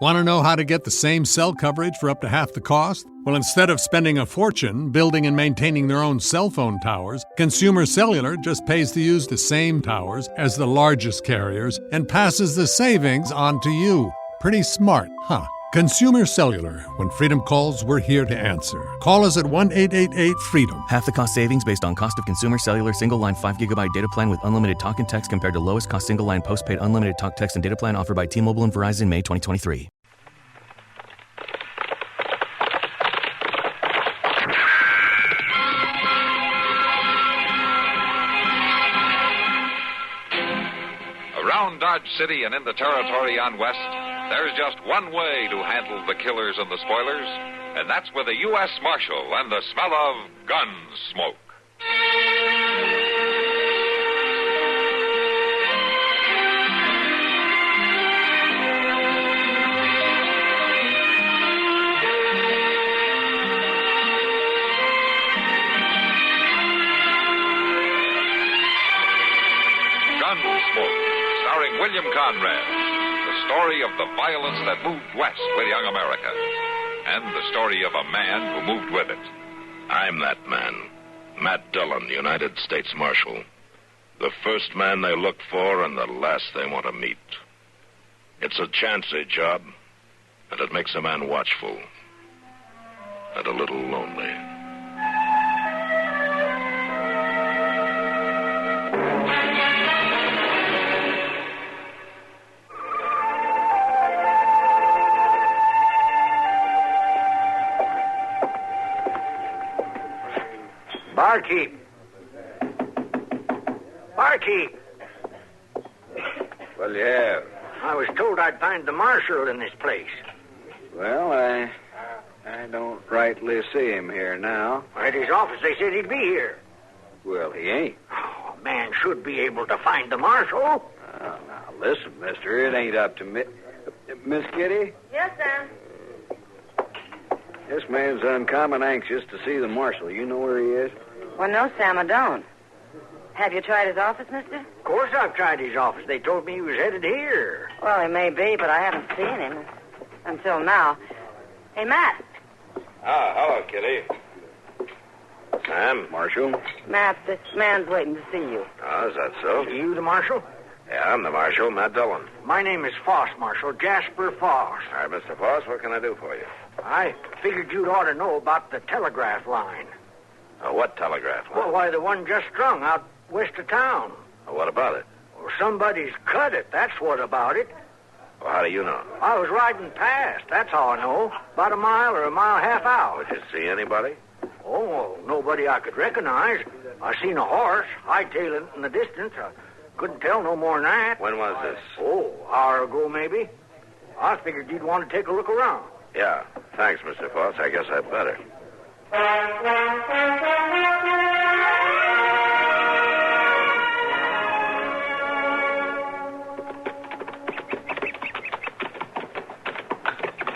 Want to know how to get the same cell coverage for up to half the cost? Well, instead of spending a fortune building and maintaining their own cell phone towers, Consumer Cellular just pays to use the same towers as the largest carriers and passes the savings on to you. Pretty smart, huh? Consumer Cellular. When freedom calls, we're here to answer. Call us at 1-888-FREEDOM. Half the cost savings based on cost of Consumer Cellular single-line 5GB data plan with unlimited talk and text compared to lowest cost single-line postpaid unlimited talk, text, and data plan offered by T-Mobile and Verizon May 2023. Around Dodge City and in the territory on West, there's just one way to handle the killers and the spoilers, and that's with a U.S. Marshal and the smell of Gunsmoke. Gunsmoke, starring William Conrad. The story of the violence that moved west with young America. And the story of a man who moved with it. I'm that man. Matt Dillon, United States Marshal. The first man they look for and the last they want to meet. It's a chancy job, and it makes a man watchful. And a little lonely. Barkeep. Barkeep. What'll you have? I was told I'd find the marshal in this place. Well, I don't rightly see him here now. At his office, they said he'd be here. Well, he ain't. Oh, a man should be able to find the marshal. Oh, now, listen, mister, it ain't up to me. Miss Kitty? Yes, Sam. This man's uncommon anxious to see the marshal. You know where he is? Well, no, Sam, I don't. Have you tried his office, mister? Of course I've tried his office. They told me he was headed here. Well, he may be, but I haven't seen him until now. Hey, Matt. Ah, hello, Kitty. Sam? Marshal? Matt, this man's waiting to see you. Oh, is that so? Are you the marshal? Yeah, I'm the Marshal, Matt Dillon. My name is Foss, Marshal. Jasper Foss. All right, Mr. Foss, what can I do for you? I figured you'd ought to know about the telegraph line. What telegraph line? Well, why, the one just strung out west of town. What about it? Well, somebody's cut it. That's what about it. Well, how do you know? I was riding past. That's how I know. About a mile or a mile and a half out. Did you see anybody? Oh, well, nobody I could recognize. I seen a horse hightailing in the distance. I couldn't tell no more than that. When was this? Oh, an hour ago, maybe. I figured you'd want to take a look around. Yeah. Thanks, Mr. Foss. I guess I'd better.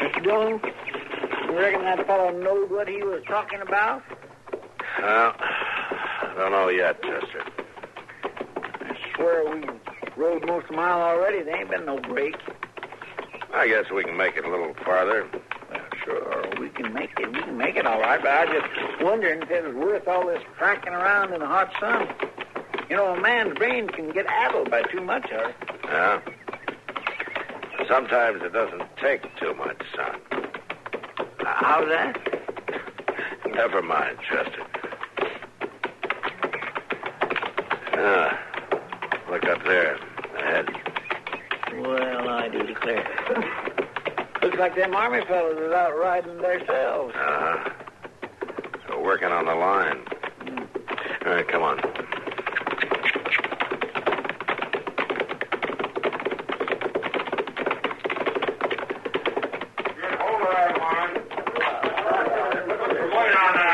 Mr. Dillon, you reckon that fellow knowed what he was talking about? Well, I don't know yet, Chester. I swear we rode most of the mile already. There ain't been no break. I guess we can make it a little farther. Well, sure, we can make it. We can make it all right, but I was just wondering if it was worth all this tracking around in the hot sun. You know, a man's brain can get addled by too much of it. Yeah? Sometimes it doesn't take too much, son. How's that? Never mind, Chester. Look up there, ahead. Well, I do declare. Looks like them army fellows is out riding themselves. Uh-huh. So working on the line. All right, come on.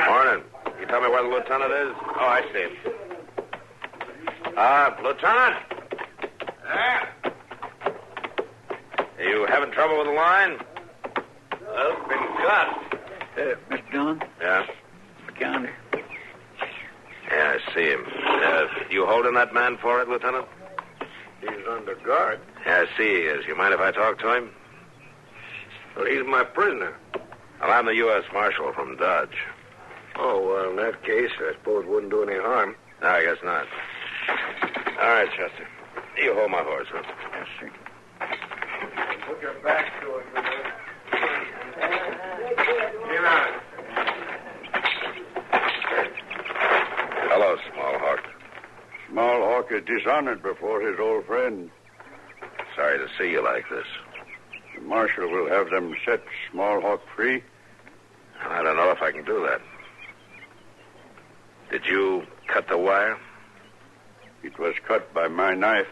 Morning. You tell me where the lieutenant is? Oh, I see him. Lieutenant? Yeah? Are you having trouble with the line? Well, it's been cut. Mr. Dillon? Yeah? The counter. Yeah, I see him. You holding that man for it, Lieutenant? He's under guard. Yeah, I see he is. You mind if I talk to him? Well, he's my prisoner. Well, I'm the U.S. Marshal from Dodge. Oh, well, in that case, I suppose it wouldn't do any harm. No, I guess not. All right, Chester. You hold my horse, huh? Yes, sir. Put your back to it, you know. Get on. Hello, Small Hawk. Small Hawk is dishonored before his old friend. Sorry to see you like this. The marshal will have them set Small Hawk free. I don't know if I can do that. Did you cut the wire? It was cut by my knife.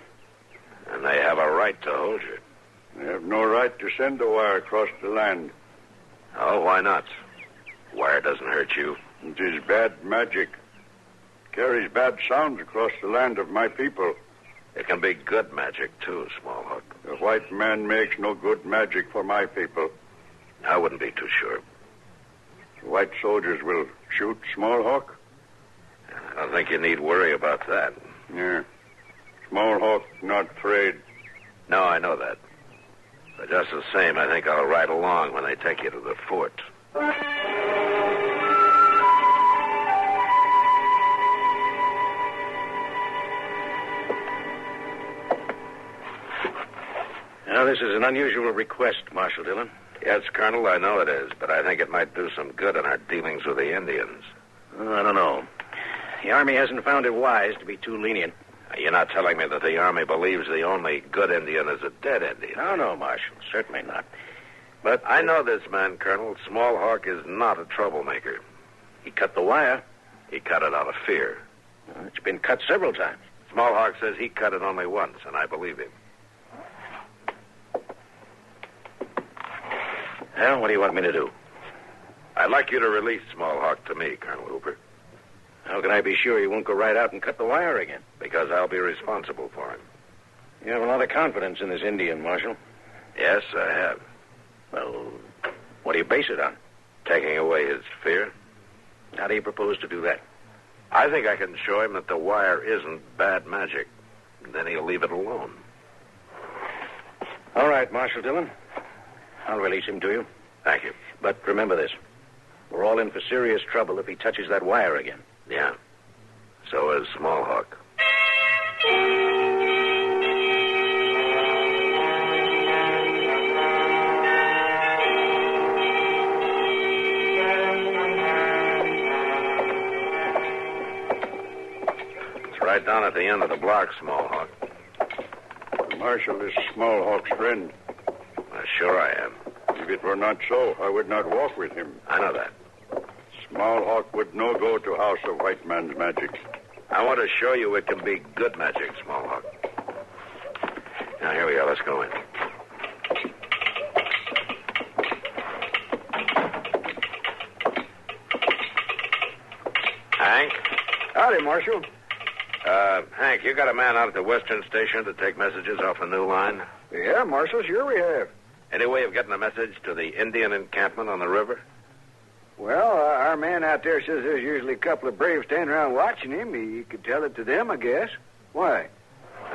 And they have a right to hold you. They have no right to send the wire across the land. Oh, why not? Wire doesn't hurt you. It is bad magic. Carries bad sounds across the land of my people. It can be good magic, too, Small Hawk. The white man makes no good magic for my people. I wouldn't be too sure. The white soldiers will shoot Small Hawk? I don't think you need worry about that. Yeah. Small Hawk not afraid. No, I know that. But just the same, I think I'll ride along when they take you to the fort. Now, this is an unusual request, Marshal Dillon. Yes, Colonel, I know it is, but I think it might do some good in our dealings with the Indians. I don't know. The Army hasn't found it wise to be too lenient. You're not telling me that the Army believes the only good Indian is a dead Indian? No, Marshal. Certainly not. But I know this man, Colonel. Small Hawk is not a troublemaker. He cut the wire. He cut it out of fear. It's been cut several times. Small Hawk says he cut it only once, and I believe him. Well, what do you want me to do? I'd like you to release Small Hawk to me, Colonel Hooper. How can I be sure he won't go right out and cut the wire again? Because I'll be responsible for him. You have a lot of confidence in this Indian, Marshal. Yes, I have. Well, what do you base it on? Taking away his fear. How do you propose to do that? I think I can show him that the wire isn't bad magic. And then he'll leave it alone. All right, Marshal Dillon. I'll release him to you. Thank you. But remember this. We're all in for serious trouble if he touches that wire again. Yeah. So is Small Hawk. It's right down at the end of the block, Small Hawk. The marshal is Small Hawk's friend. Sure I am. If it were not so, I would not walk with him. I know that. Small Hawk would no go to house of white man's magic. I want to show you it can be good magic, Small Hawk. Now, here we go. Let's go in. Hank? Howdy, Marshal. Hank, you got a man out at the Western Station to take messages off the new line? Yeah, Marshal, sure we have. Any way of getting a message to the Indian encampment on the river? Well, our man out there says there's usually a couple of braves standing around watching him. He could tell it to them, I guess. Why?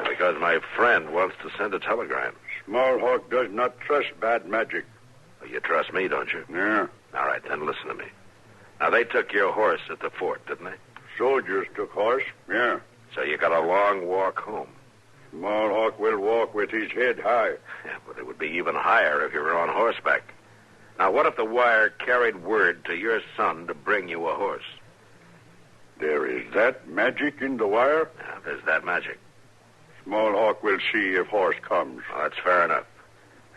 Because my friend wants to send a telegram. Small Hawk does not trust bad magic. Well, you trust me, don't you? Yeah. All right, then listen to me. Now, they took your horse at the fort, didn't they? Soldiers took horse, yeah. So you got a long walk home. Small Hawk will walk with his head high. Yeah, but it would be even higher if you were on horseback. Now, what if the wire carried word to your son to bring you a horse? There is that magic in the wire? Yeah, there's that magic. Small Hawk will see if horse comes. Well, that's fair enough.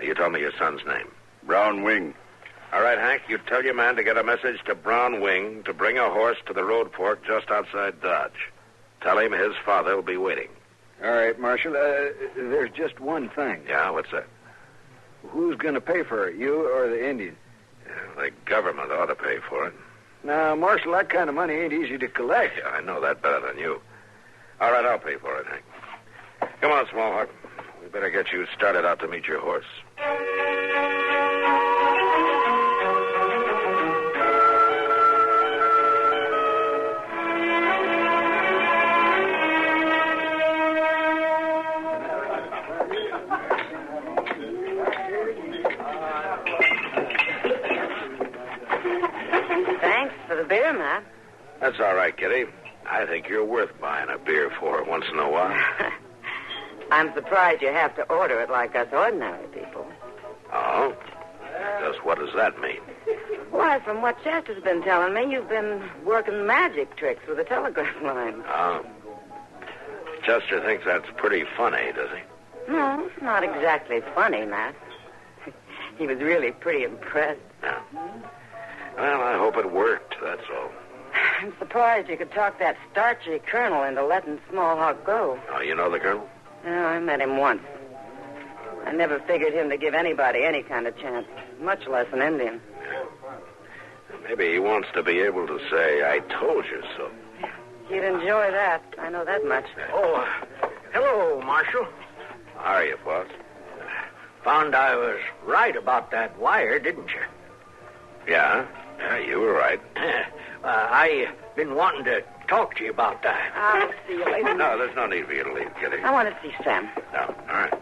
Now, you told me your son's name. Brown Wing. All right, Hank, you tell your man to get a message to Brown Wing to bring a horse to the road fork just outside Dodge. Tell him his father will be waiting. All right, Marshal. There's just one thing. Yeah, what's that? Who's going to pay for it, you or the Indian? Yeah, the government ought to pay for it. Now, Marshal, that kind of money ain't easy to collect. Yeah, I know that better than you. All right, I'll pay for it, Hank. Come on, Small Hawk. We better get you started out to meet your horse. Sure, Matt. That's all right, Kitty. I think you're worth buying a beer for once in a while. I'm surprised you have to order it like us ordinary people. Oh? Just what does that mean? Why, from what Chester's been telling me, you've been working magic tricks with the telegraph line. Oh. Chester thinks that's pretty funny, does he? No, it's not exactly funny, Matt. He was really pretty impressed. Yeah. Well, I hope it worked, that's all. I'm surprised you could talk that starchy colonel into letting Small Hawk go. Oh, you know the colonel? Yeah, I met him once. I never figured him to give anybody any kind of chance, much less an Indian. Maybe he wants to be able to say, I told you so. He'd enjoy that. I know that much. Oh, hello, Marshal. How are you, boss? Found I was right about that wire, didn't you? Yeah, you were right. I been wanting to talk to you about that. I'll see you later. No, there's no need for you to leave, Kitty. I want to see Sam. No, all right.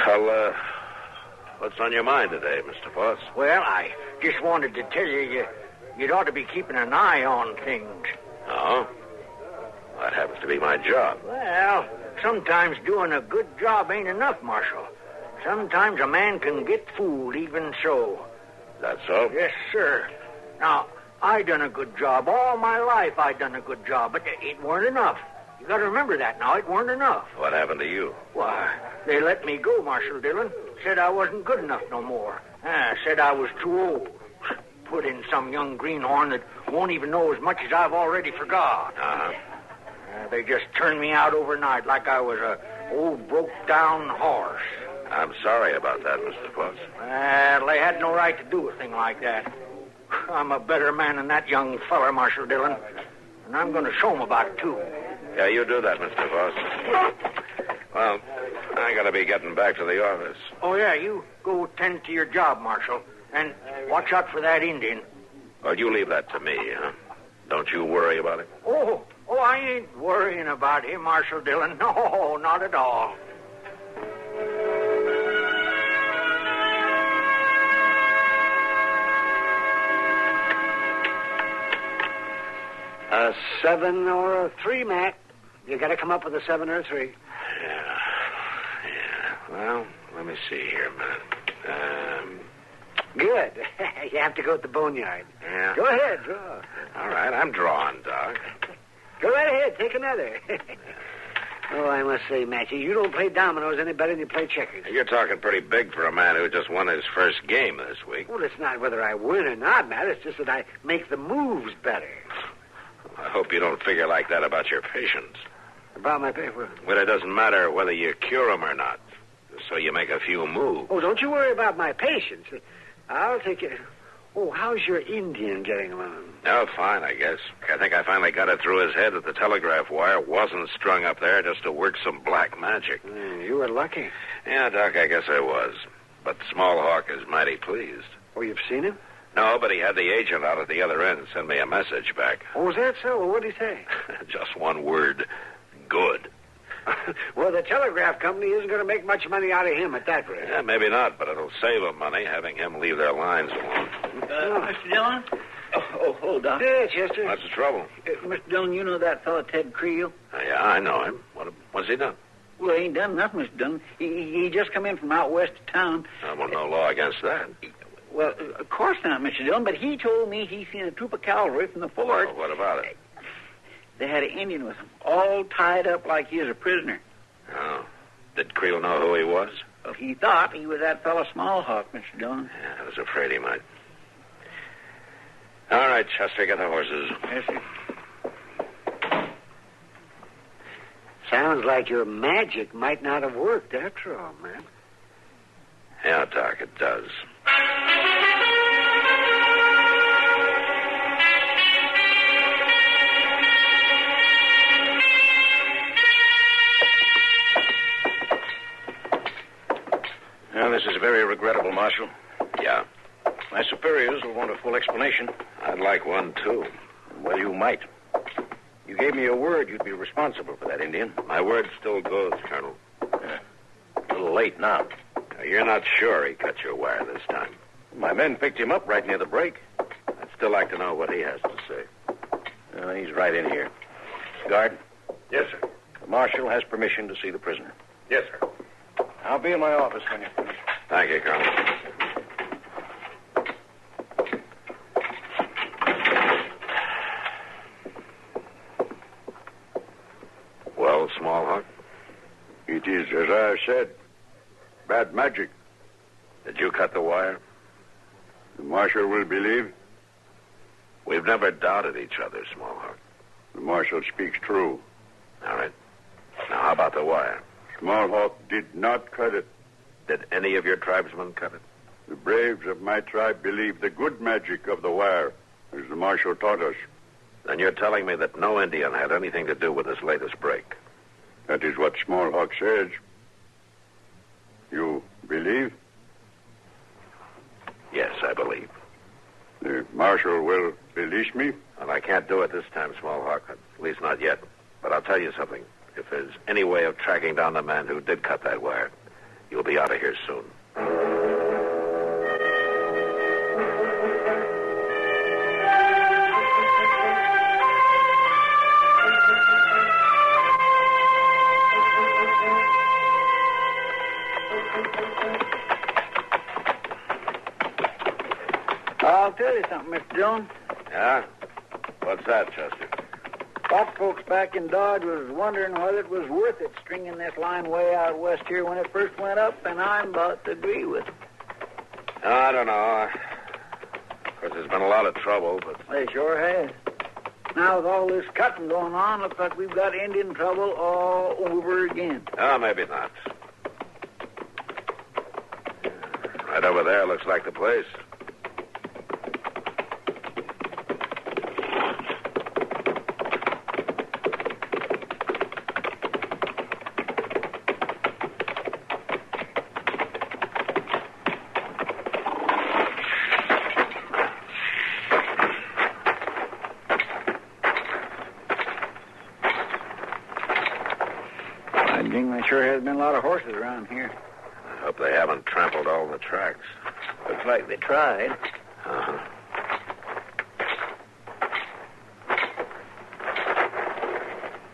Well, what's on your mind today, Mr. Foss? Well, I just wanted to tell you you'd ought to be keeping an eye on things. Oh? That happens to be my job. Well, sometimes doing a good job ain't enough, Marshal. Sometimes a man can get fooled even so. That so? Yes, sir. Now, I done a good job. All my life I done a good job, but it weren't enough. You got to remember that now. It weren't enough. What happened to you? Why, they let me go, Marshal Dillon. Said I wasn't good enough no more. Said I was too old. Put in some young greenhorn that won't even know as much as I've already forgot. Uh-huh. They just turned me out overnight like I was a old broke-down horse. I'm sorry about that, Mr. Foss. Well, they had no right to do a thing like that. I'm a better man than that young feller, Marshal Dillon. And I'm going to show him about it, too. Yeah, you do that, Mr. Foss. Well, I got to be getting back to the office. Oh, yeah, you go tend to your job, Marshal. And watch out for that Indian. Well, you leave that to me, huh? Don't you worry about it. Oh, I ain't worrying about him, Marshal Dillon. No, not at all. A 7 or a 3, Matt. You got to come up with a 7 or a 3. Yeah. Well, let me see here, man. Good. You have to go at the boneyard. Yeah. Go ahead, draw. All right, I'm drawing, Doc. Go right ahead, take another. Oh, I must say, Matchy, you don't play dominoes any better than you play checkers. You're talking pretty big for a man who just won his first game this week. Well, it's not whether I win or not, Matt. It's just that I make the moves better. I hope you don't figure like that about your patients. About my paper? Well, it doesn't matter whether you cure them or not. So you make a few moves. Oh, don't you worry about my patients. I'll take it. Oh, how's your Indian getting along? Oh, fine, I guess. I think I finally got it through his head that the telegraph wire wasn't strung up there just to work some black magic. You were lucky. Yeah, Doc, I guess I was. But Small Hawk is mighty pleased. Oh, you've seen him? No, but he had the agent out at the other end send me a message back. Oh, is that so? Well, what did he say? Just one word. Good. Well, the telegraph company isn't going to make much money out of him at that rate. Yeah, maybe not, but it'll save them money having him leave their lines alone. Mr. Dillon? Oh, hold on. Yeah, Chester. What's the trouble? Mr. Dillon, you know that fellow Ted Creel? Yeah, I know him. What's he done? Well, he ain't done nothing, Mr. Dillon. He just come in from out west of town. Well, no law against that. Well, of course not, Mr. Dillon, but he told me he seen a troop of cavalry from the fort. Well, what about it? They had an Indian with him, all tied up like he was a prisoner. Oh. Did Creel know who he was? Well, he thought he was that fellow Small Hawk, Mr. Dillon. Yeah, I was afraid he might. All right, Chester, get the horses. Yes, sir. Sounds like your magic might not have worked after all, man. Yeah, Doc, it does. Well, this is very regrettable, Marshal. Yeah. My superiors will want a full explanation. I'd like one, too. Well, you might. You gave me your word you'd be responsible for that Indian. My word still goes, Colonel. A little late now. You're not sure he cut your wire this time? My men picked him up right near the break. still like to know what he has to say. He's right in here. Guard? Yes, sir. The marshal has permission to see the prisoner. Yes, sir. I'll be in my office when you're finished. Thank you, Colonel. Well, Smallhawk? It is as I said. Bad magic. Did you cut the wire? The marshal will believe. We've never doubted each other, Smallhawk. The marshal speaks true. All right. Now, how about the wire? Smallhawk did not cut it. Did any of your tribesmen cut it? The braves of my tribe believe the good magic of the wire, as the marshal taught us. Then you're telling me that no Indian had anything to do with this latest break. That is what Smallhawk says. You believe? Yes, I believe. The marshal will release me? Well, I can't do it this time, Smallhawk. At least not yet. But I'll tell you something. If there's any way of tracking down the man who did cut that wire, you'll be out of here soon. I'll tell you something, Mr. Dillon. Yeah? What's that, Chester? Lot of folks back in Dodge was wondering whether it was worth it stringing this line way out west here when it first went up, and I'm about to agree with it. I don't know. Of course, there's been a lot of trouble, but... They sure has. Now, with all this cutting going on, looks like we've got Indian trouble all over again. Oh, maybe not. Right over there looks like the place. There sure has been a lot of horses around here. I hope they haven't trampled all the tracks. Looks like they tried. Uh-huh.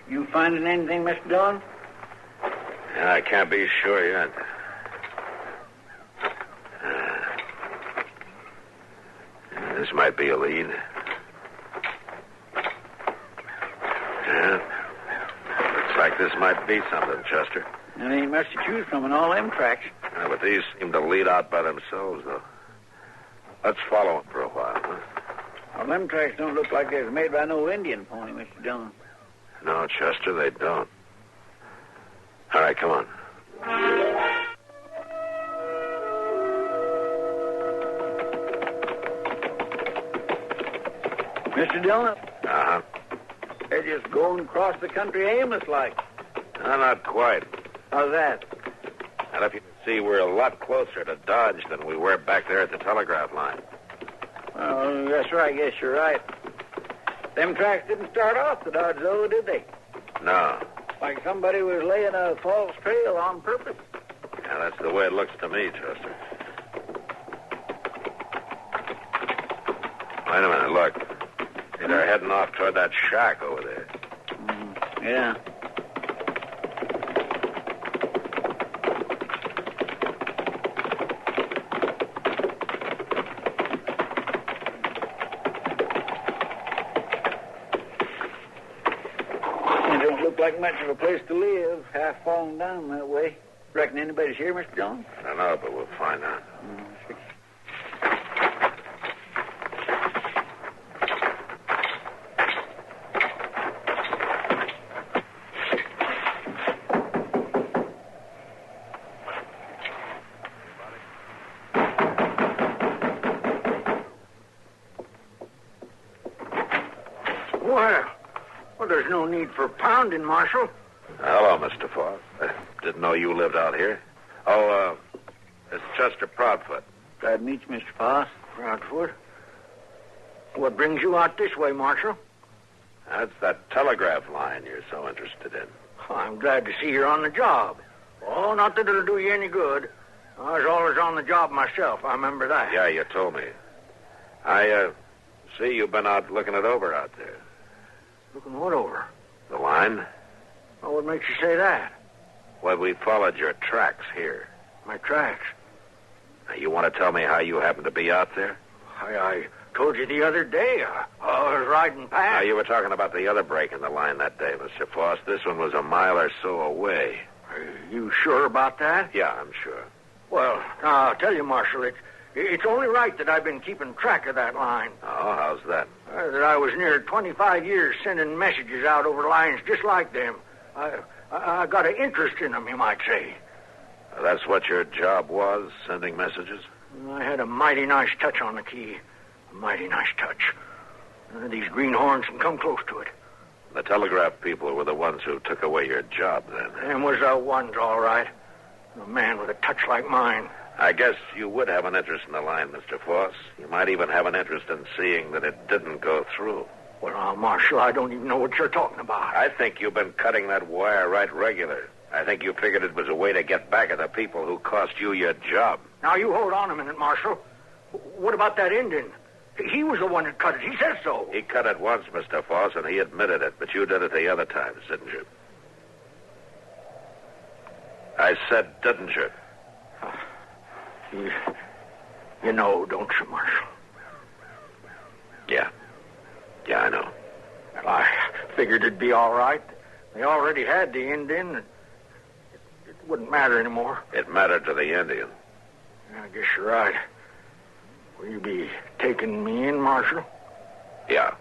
You finding anything, Mr. Dillon? Yeah, I can't be sure yet. This might be a lead. Yeah. Looks like this might be something, Chester. There ain't much to choose from in all them tracks. Yeah, but these seem to lead out by themselves, though. Let's follow them for a while, huh? Well, them tracks don't look like they was made by no Indian pony, Mr. Dillon. No, Chester, they don't. All right, come on. Mr. Dillon? Uh-huh. They're just going across the country aimless-like. No, not quite. How's that? And if you can see, we're a lot closer to Dodge than we were back there at the telegraph line. Well, that's right. I guess you're right. Them tracks didn't start off the Dodge, though, did they? No. Like somebody was laying a false trail on purpose. Yeah, that's the way it looks to me, Chester. Wait a minute, look. See, they're heading off toward that shack over there. Yeah. It don't look like much of a place to live, half falling down that way. Reckon anybody's here, Mr. Jones? I don't know, but we'll find out. Well, there's no need for pounding, Marshal. Hello, Mr. Foss. I didn't know you lived out here. Oh, it's Chester Proudfoot. Glad to meet you, Mr. Foss. Proudfoot. What brings you out this way, Marshal? That's that telegraph line you're so interested in. Oh, I'm glad to see you're on the job. Oh, not that it'll do you any good. I was always on the job myself. I remember that. Yeah, you told me. I See, you've been out looking it over out there. Looking what over? The line? Well, what makes you say that? Well, we followed your tracks here. My tracks? Now, you want to tell me how you happened to be out there? I told you the other day. I was riding past. Now, you were talking about the other break in the line that day, Mr. Foss. This one was a mile or so away. Are you sure about that? Yeah, I'm sure. Well, now, I'll tell you, Marshal, it's only right that I've been keeping track of that line. Oh, how's that? That I was near 25 years sending messages out over lines just like them. I got an interest in them, you might say. That's what your job was, sending messages? I had a mighty nice touch on the key. A mighty nice touch. These greenhorns can come close to it. The telegraph people were the ones who took away your job, then. Them was the ones, all right. A man with a touch like mine. I guess you would have an interest in the line, Mr. Foss. You might even have an interest in seeing that it didn't go through. Well, now, Marshal, I don't even know what you're talking about. I think you've been cutting that wire right regular. I think you figured it was a way to get back at the people who cost you your job. Now, you hold on a minute, Marshal. What about that Indian? He was the one that cut it. He said so. He cut it once, Mr. Foss, and he admitted it, but you did it the other times, didn't you? I said, didn't you? You know, don't you, Marshal? Yeah. Yeah, I know. Well, I figured it'd be all right. They already had the Indian. It wouldn't matter anymore. It mattered to the Indian. I guess you're right. Will you be taking me in, Marshal? Yeah.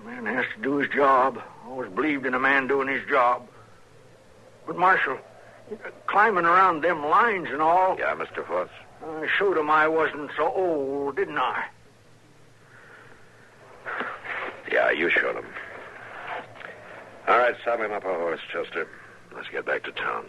A man has to do his job. I always believed in a man doing his job. But, Marshal, climbing around them lines and all... Yeah, Mr. Foss? I showed him I wasn't so old, didn't I? Yeah, you showed him. All right, saddle him up a horse, Chester. Let's get back to town.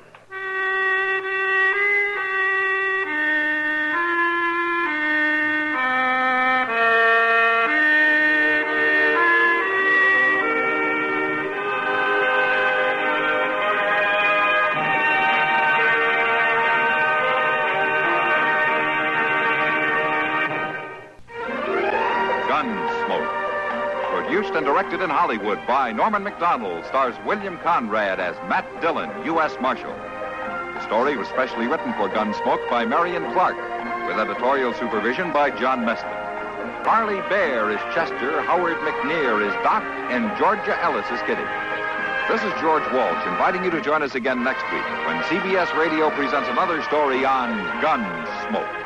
Gunsmoke. Produced and directed in Hollywood by Norman Macdonnell, stars William Conrad as Matt Dillon, U.S. Marshal. The story was specially written for Gunsmoke by Marion Clark, with editorial supervision by John Meston. Marley Bear is Chester, Howard McNear is Doc, and Georgia Ellis is Kitty. This is George Walsh inviting you to join us again next week when CBS Radio presents another story on Gunsmoke.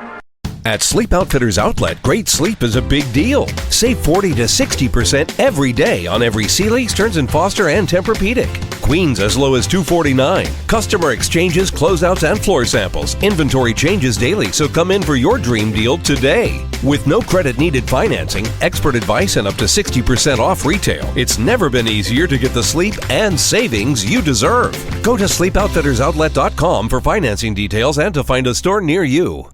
At Sleep Outfitters Outlet, great sleep is a big deal. Save 40 to 60% every day on every Sealy, Stearns & Foster, and Tempur-Pedic. Queens as low as $249. Customer exchanges, closeouts, and floor samples. Inventory changes daily, so come in for your dream deal today. With no credit needed financing, expert advice, and up to 60% off retail, it's never been easier to get the sleep and savings you deserve. Go to SleepOutfittersOutlet.com for financing details and to find a store near you.